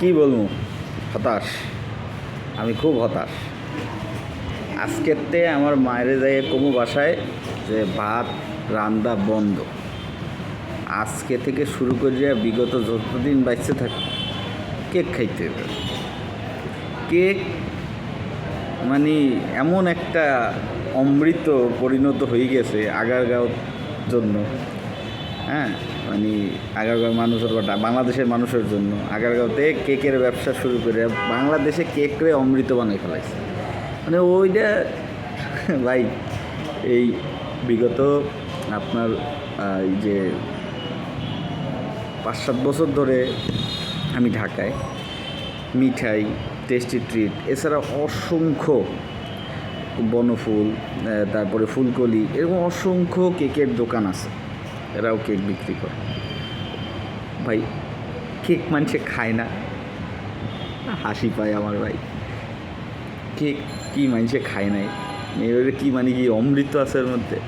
কি বলবো, হতাশ। আমি খুব হতাশ। আজকেরতে আমার মায়েরে যাই কমু বাসায় যে ভাত রান্না বন্ধ। আজকে থেকে শুরু করিয়া বিগত যতদিন বাঁচতে থাক কেক খাইতে হবে। কেক মানে এমন একটা অমৃত পরিণত হয়ে গেছে আগারগাঁও জন্য। হ্যাঁ, মানে আগারগাঁও মানুষের বা বাংলাদেশের মানুষের জন্য আগারগাঁওতে কেকের ব্যবসা শুরু করে বাংলাদেশে কেকরে অমৃত বানিয়ে ফেলাইছে। মানে ওইটা ভাই, এই বিগত আপনার এই যে 5-7 বছর ধরে আমি ঢাকায় মিঠাই, টেস্টি ট্রিট এছাড়া অসংখ্য বনফুল, তারপরে ফুলকলি, এরকম অসংখ্য কেকের দোকান আছে, এরাও কেক বিক্রি করে। ভাই, কেক মানুষে খায় না, হাসি পায় আমার ভাই। কেক কি মানুষে খায় নাই, এবারে কি মানে কি অমৃত আছে এর মধ্যে।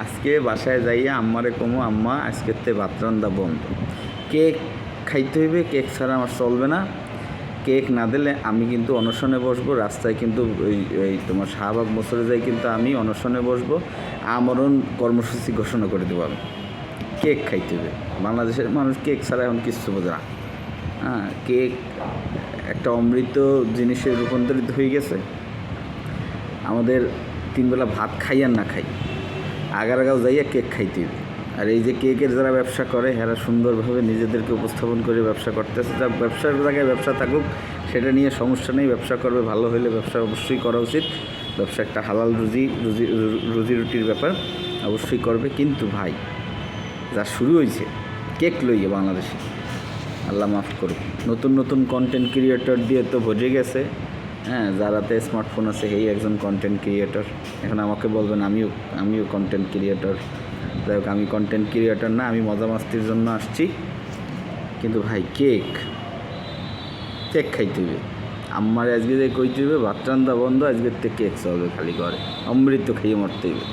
আজকে বাসায় যাইয়া আম্মারে কমো, আম্মা আজকের তে ভাত রান্দা বন্ধ, কেক খাইতে হইবে, কেক ছাড়া আমার চলবে না। কেক না দিলে আমি কিন্তু অনশনে বসবো, রাস্তায় কিন্তু ওই তোমার শাহবাগ মোচরে যাই কিন্তু আমি অনশনে বসবো, আমরণ কর্মসূচি ঘোষণা করে দেবো আমি। কেক খাইতে হবে। বাংলাদেশের মানুষ কেক ছাড়া এখন কিচ্ছু বোঝে না। হ্যাঁ, কেক একটা অমৃত জিনিসে রূপান্তরিত হয়ে গেছে। আমাদের 3 বেলা ভাত খাই আর না খাই, আগারগাঁও যাইয়া কেক খাইতে হবে। আর এই যে কেকের যারা ব্যবসা করে এরা সুন্দরভাবে নিজেদেরকে উপস্থাপন করে ব্যবসা করতেছে। যা ব্যবসার জায়গায় ব্যবসা থাকুক, সেটা নিয়ে সমস্যা নেই, ব্যবসা করবে, ভালো হলে ব্যবসা অবশ্যই করা উচিত। ব্যবসা একটা হালাল রুজি রুটির ব্যাপার, অবশ্যই করবে। কিন্তু ভাই, যা শুরু হয়েছে কেক লইয়ে বাংলাদেশে, আল্লাহ মাফ করুক। নতুন নতুন কন্টেন্ট ক্রিয়েটর দিয়ে তো ভরে গেছে। হ্যাঁ, যারাতে স্মার্টফোন আছে এই একজন কন্টেন্ট ক্রিয়েটর। এখন আমাকে বলবেন আমিও কন্টেন্ট ক্রিয়েটর। যাই হোক, আমি কন্টেন্ট ক্রিয়েটর না, আমি মজা মাস্তির জন্য আসছি। কিন্তু ভাই, কেক খাইতে হবে। আম্মারে আজকে যে কইতে হবে ভাত রান্দা বন্ধ, আজকের থেকে কেক চলবে খালি ঘরে, অমৃত খাইয়ে মরতে হবে।